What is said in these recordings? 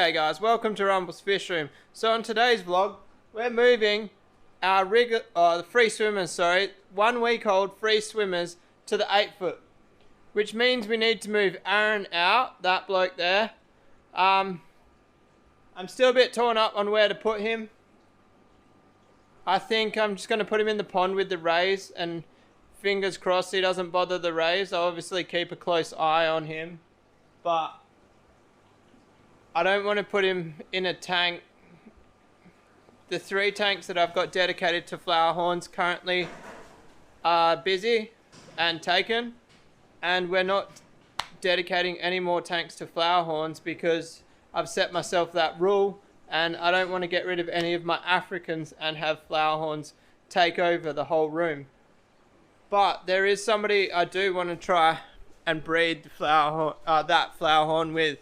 G'day guys, welcome to Rumble's Fish Room. So on today's vlog, we're moving our the free swimmers, 1 week old free swimmers to the 8 foot. Which means we need to move Aaron out, that bloke there. I'm still a bit torn up on where to put him. I think I'm just going to put him in the pond with the rays and fingers crossed he doesn't bother the rays. I'll obviously keep a close eye on him, but I don't want to put him in a tank. The 3 tanks that I've got dedicated to flowerhorns currently are busy and taken, and we're not dedicating any more tanks to flowerhorns because I've set myself that rule, and I don't want to get rid of any of my Africans and have flowerhorns take over the whole room. But there is somebody I do want to try and breed the that flowerhorn with.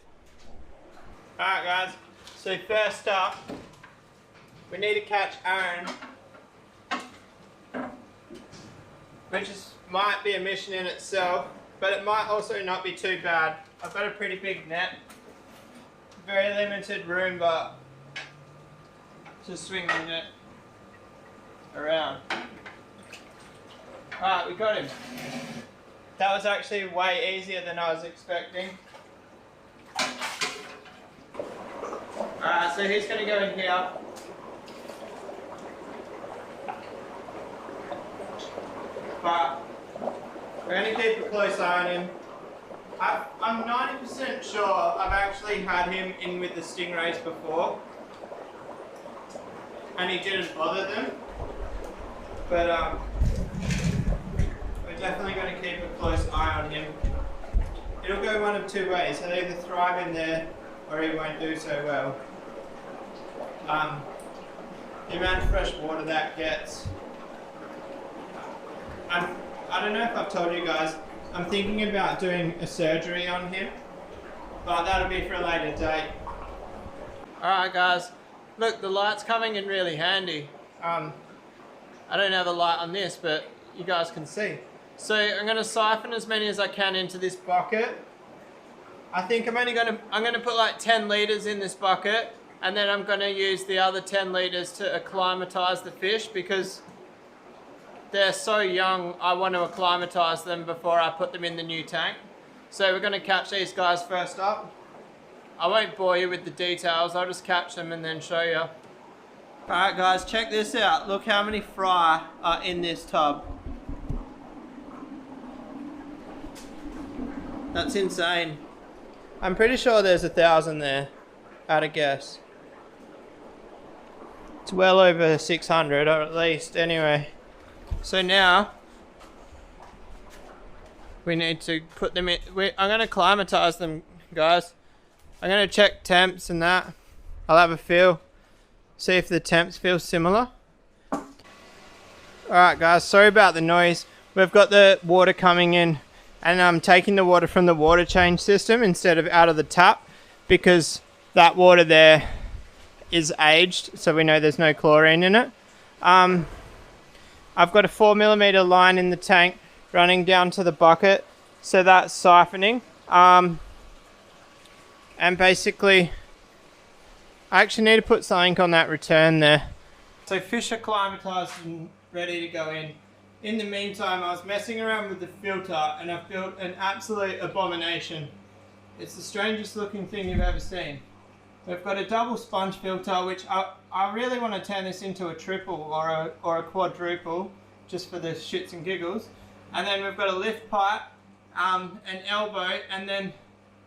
Alright guys, so first up, we need to catch Aaron, which might be a mission in itself, but it might also not be too bad. I've got a pretty big net, very limited room, but just swing the net around. Alright, we got him. That was actually way easier than I was expecting. Alright, so he's going to go in here. But we're going to keep a close eye on him. I'm 90% sure I've actually had him in with the stingrays before, and he didn't bother them. But we're definitely going to keep a close eye on him. It'll go one of 2 ways. He'll either thrive in there or he won't do so well. The amount of fresh water that gets. I don't know if I've told you guys, I'm thinking about doing a surgery on him, but that'll be for a later date. Alright guys, look, the light's coming in really handy. I don't have a light on this, but you guys can see. So I'm going to siphon as many as I can into this bucket. I think I'm going to put like 10 litres in this bucket, and then I'm going to use the other 10 litres to acclimatise the fish because they're so young. I want to acclimatise them before I put them in the new tank. So we're going to catch these guys first up. I won't bore you with the details, I'll just catch them and then show you. Alright guys, check this out. Look how many fry are in this tub. That's insane. I'm pretty sure there's 1,000 there, at a guess. It's well over 600, or at least, anyway. So now, we need to put them in. I'm going to acclimatise them, guys. I'm going to check temps and that. I'll have a feel, see if the temps feel similar. Alright guys, sorry about the noise. We've got the water coming in, and I'm taking the water from the water change system instead of out of the tap because that water there is aged, so we know there's no chlorine in it. I've got a 4mm line in the tank running down to the bucket, so that's siphoning. And basically, I actually need to put something on that return there. So fish are acclimatised and ready to go in. In the meantime, I was messing around with the filter and I've built an absolute abomination. It's the strangest looking thing you've ever seen. We've got a double sponge filter, which I really want to turn this into a triple or a quadruple, just for the shits and giggles. And then we've got a lift pipe, an elbow, and then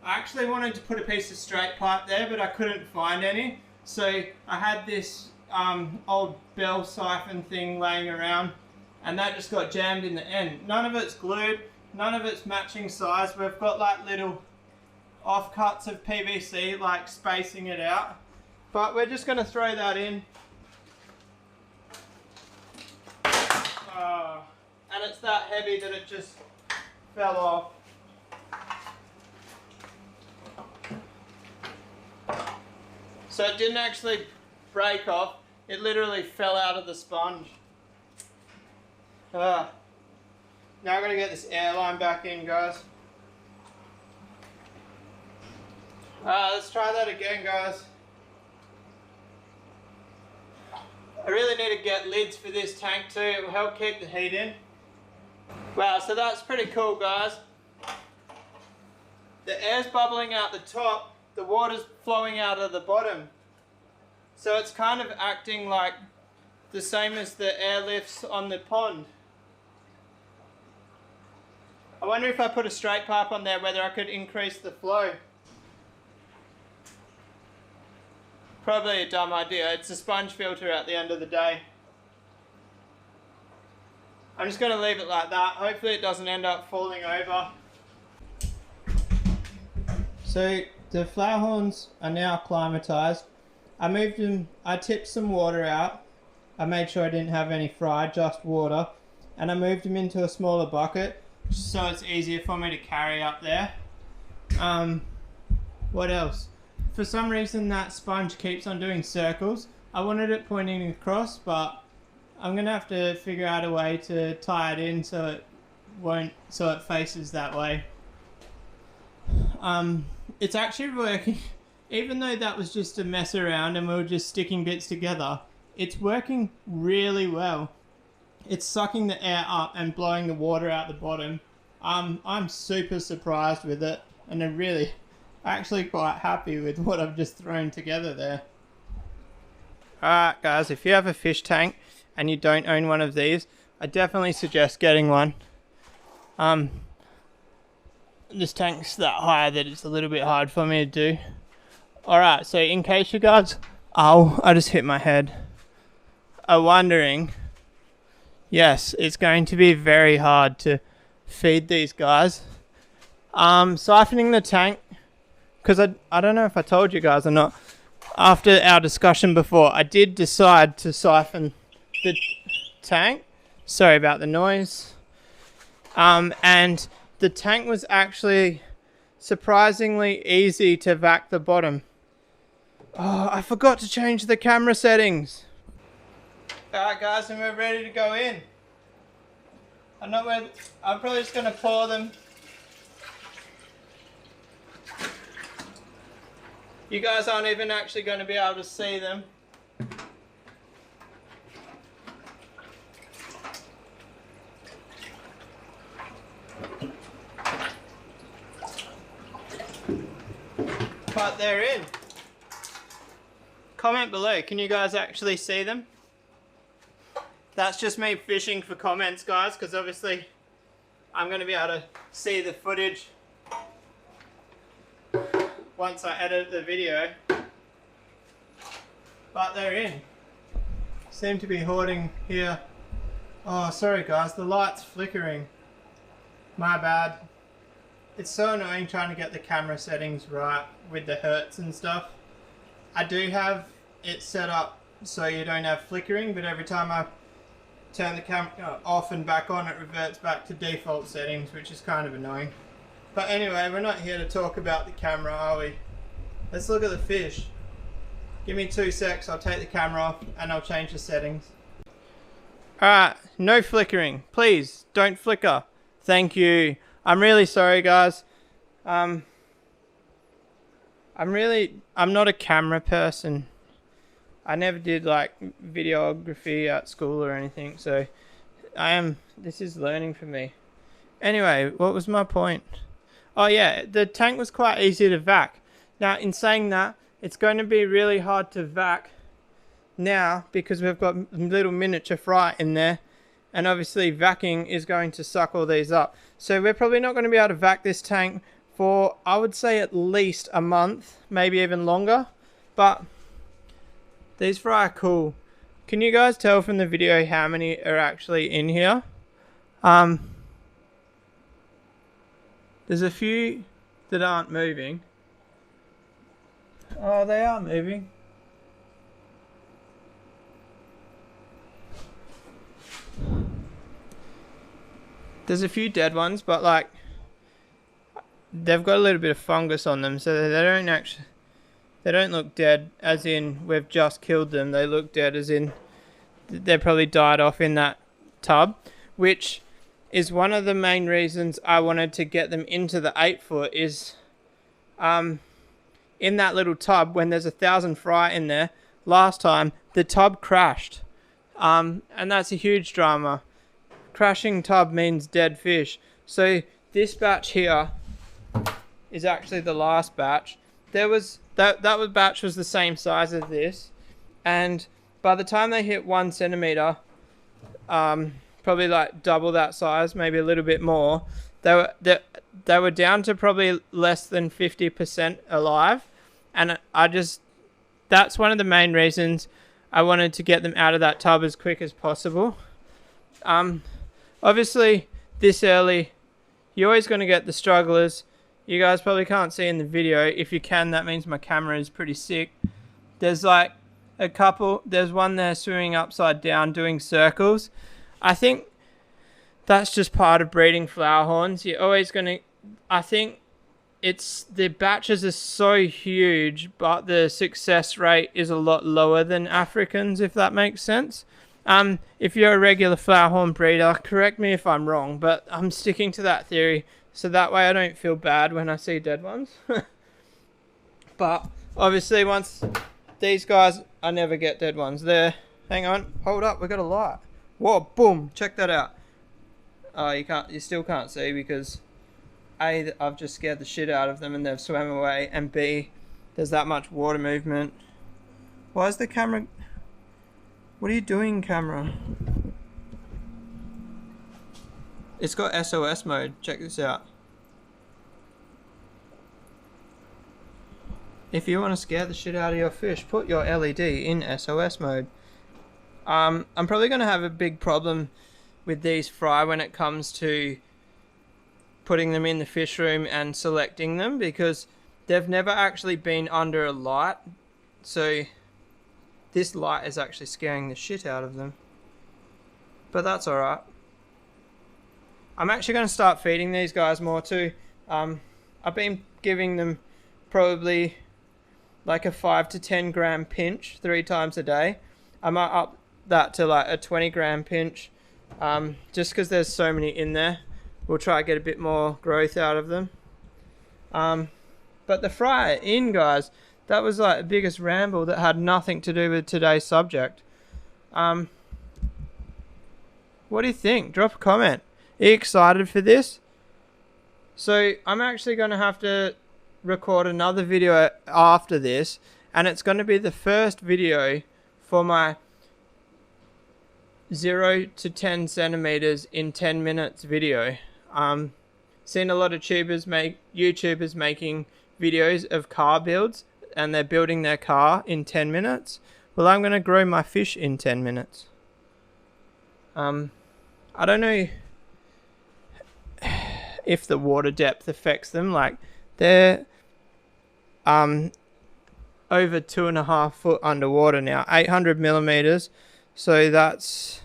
I actually wanted to put a piece of straight pipe there, but I couldn't find any. So I had this old bell siphon thing laying around, and that just got jammed in the end. None of it's glued, none of it's matching size. We've got like little offcuts of PVC, like spacing it out. But we're just going to throw that in. And it's that heavy that it just fell off. So it didn't actually break off, it literally fell out of the sponge. Now I've got to get this airline back in, guys. Alright, let's try that again, guys. I really need to get lids for this tank too. It will help keep the heat in. Wow, so that's pretty cool, guys. The air's bubbling out the top, the water's flowing out of the bottom. So it's kind of acting like the same as the air lifts on the pond. I wonder if I put a straight pipe on there, whether I could increase the flow. Probably a dumb idea. It's a sponge filter at the end of the day. I'm just going to leave it like that. Hopefully it doesn't end up falling over. So the flowerhorns are now acclimatized. I moved them, I tipped some water out. I made sure I didn't have any fry, just water. And I moved them into a smaller bucket so it's easier for me to carry up there. What else? For some reason that sponge keeps on doing circles. I wanted it pointing across, but I'm gonna have to figure out a way to tie it in so it faces that way. It's actually working. Even though that was just a mess around and we were just sticking bits together, it's working really well. It's sucking the air up and blowing the water out the bottom. I'm super surprised with it, and I'm really actually quite happy with what I've just thrown together there. Alright guys, if you have a fish tank and you don't own one of these, I definitely suggest getting one. This tank's that high that it's a little bit hard for me to do. Alright, so in case you guys, I just hit my head, are wondering, yes, it's going to be very hard to feed these guys. Siphoning the tank, because I don't know if I told you guys or not, after our discussion before, I did decide to siphon the tank. Sorry about the noise. And the tank was actually surprisingly easy to vac the bottom. Oh, I forgot to change the camera settings. Alright guys, and we're ready to go in. I'm probably just going to pour them. You guys aren't even actually going to be able to see them. But they're in. Comment below, can you guys actually see them? That's just me fishing for comments, guys, because obviously I'm going to be able to see the footage once I edit the video. But they're in. Seem to be hoarding here. Oh, sorry guys, the light's flickering. My bad. It's so annoying trying to get the camera settings right with the hertz and stuff. I do have it set up so you don't have flickering, but every time I turn the camera off and back on, it reverts back to default settings, which is kind of annoying. But anyway, we're not here to talk about the camera, are we? Let's look at the fish. Give me 2 secs, I'll take the camera off and I'll change the settings. Alright, no flickering. Please, don't flicker. Thank you. I'm really sorry guys. I'm not a camera person. I never did like videography at school or anything, so this is learning for me. Anyway, what was my point? Oh yeah, the tank was quite easy to vac. Now in saying that, it's going to be really hard to vac now because we've got little miniature fry in there, and obviously vacuuming is going to suck all these up. So we're probably not going to be able to vac this tank for, I would say, at least a month, maybe even longer. But these fry are cool. Can you guys tell from the video how many are actually in here? There's a few that aren't moving. Oh, they are moving. There's a few dead ones, but like they've got a little bit of fungus on them, so they don't look dead as in we've just killed them. They look dead as in they probably died off in that tub, which is one of the main reasons I wanted to get them into the 8 foot. Is in in that little tub when there's 1,000 fry in there. Last time the tub crashed, and that's a huge drama. Crashing tub means dead fish. So this batch here is actually the last batch. There was that batch was the same size as this, and by the time they hit 1 centimeter, probably like double that size, maybe a little bit more, they were down to probably less than 50% alive, and that's one of the main reasons I wanted to get them out of that tub as quick as possible. Obviously this early, you're always going to get the strugglers. You guys probably can't see in the video. If you can, that means my camera is pretty sick. There's like a couple, there's one there swimming upside down doing circles. I think that's just part of breeding flowerhorns. You're always going to, I think it's, the batches are so huge, but the success rate is a lot lower than Africans, if that makes sense. If you're a regular flowerhorn breeder, correct me if I'm wrong, but I'm sticking to that theory, so that way I don't feel bad when I see dead ones. But obviously once these guys, I never get dead ones. There, hang on, hold up, we got a light. Whoa, boom, check that out. Oh, you still can't see because A, I've just scared the shit out of them and they've swam away, and B, there's that much water movement. Why is the camera... What are you doing, camera? It's got SOS mode. Check this out. If you want to scare the shit out of your fish, put your LED in SOS mode. I'm probably going to have a big problem with these fry when it comes to putting them in the fish room and selecting them, because they've never actually been under a light. So this light is actually scaring the shit out of them. But that's alright. I'm actually going to start feeding these guys more too. I've been giving them probably like a 5 to 10 gram pinch 3 times a day. I might up that to like a 20 gram pinch, just because there's so many in there. We'll try to get a bit more growth out of them. But the fry in, guys, that was like the biggest ramble that had nothing to do with today's subject. What do you think? Drop a comment. Are you excited for this? So I'm actually going to have to record another video after this, and it's going to be the first video for my 0 to 10 centimeters in 10 minutes video. Seen a lot of YouTubers making videos of car builds, and they're building their car in 10 minutes. Well, I'm going to grow my fish in 10 minutes. I don't know if the water depth affects them. Like, they're over 2.5 foot underwater now, 800 millimeters. So that's,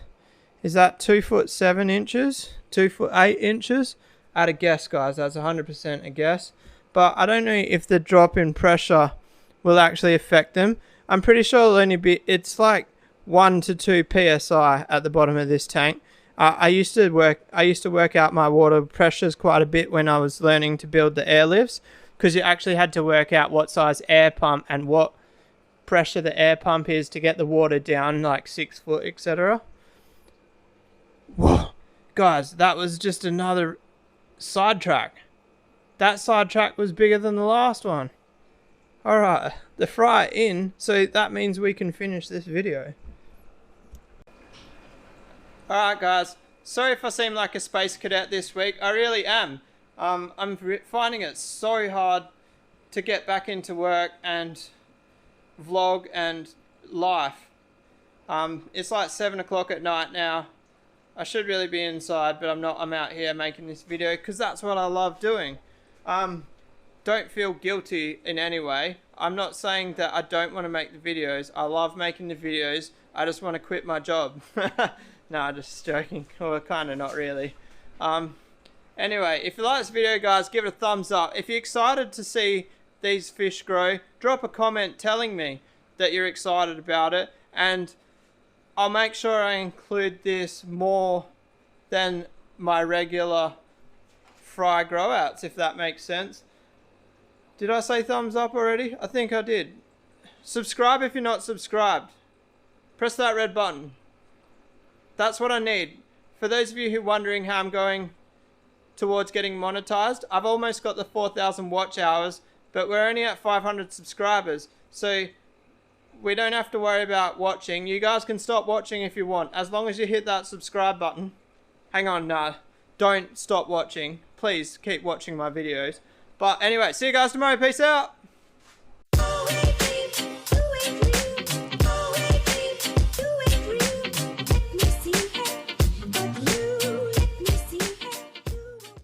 is that 2 foot 7 inches? 2 foot 8 inches? At a guess, guys, that's 100% a guess. But I don't know if the drop in pressure will actually affect them. I'm pretty sure it'll only be, it's like 1 to 2 psi at the bottom of this tank. I used to work out my water pressures quite a bit when I was learning to build the airlifts, because you actually had to work out what size air pump and what pressure the air pump is to get the water down like 6 foot, etc. Whoa, guys, that was just another sidetrack. That sidetrack was bigger than the last one. Alright, the fry in, so that means we can finish this video. Alright guys, sorry if I seem like a space cadet this week. I really am. I'm finding it so hard to get back into work and vlog and life. It's like 7 o'clock at night now. I should really be inside, but I'm not. I'm out here making this video because that's what I love doing. Don't feel guilty in any way. I'm not saying that I don't want to make the videos. I love making the videos. I just want to quit my job. No, just joking. Or kind of not really. Anyway, if you like this video, guys, give it a thumbs up. If you're excited to see these fish grow, drop a comment telling me that you're excited about it, and I'll make sure I include this more than my regular fry grow outs, if that makes sense. Did I say thumbs up already? I think I did. Subscribe if you're not subscribed. Press that red button. That's what I need. For those of you who are wondering how I'm going towards getting monetized, I've almost got the 4,000 watch hours, but we're only at 500 subscribers. So we don't have to worry about watching. You guys can stop watching if you want, as long as you hit that subscribe button. Hang on, nah. Don't stop watching. Please keep watching my videos. But anyway, see you guys tomorrow. Peace out.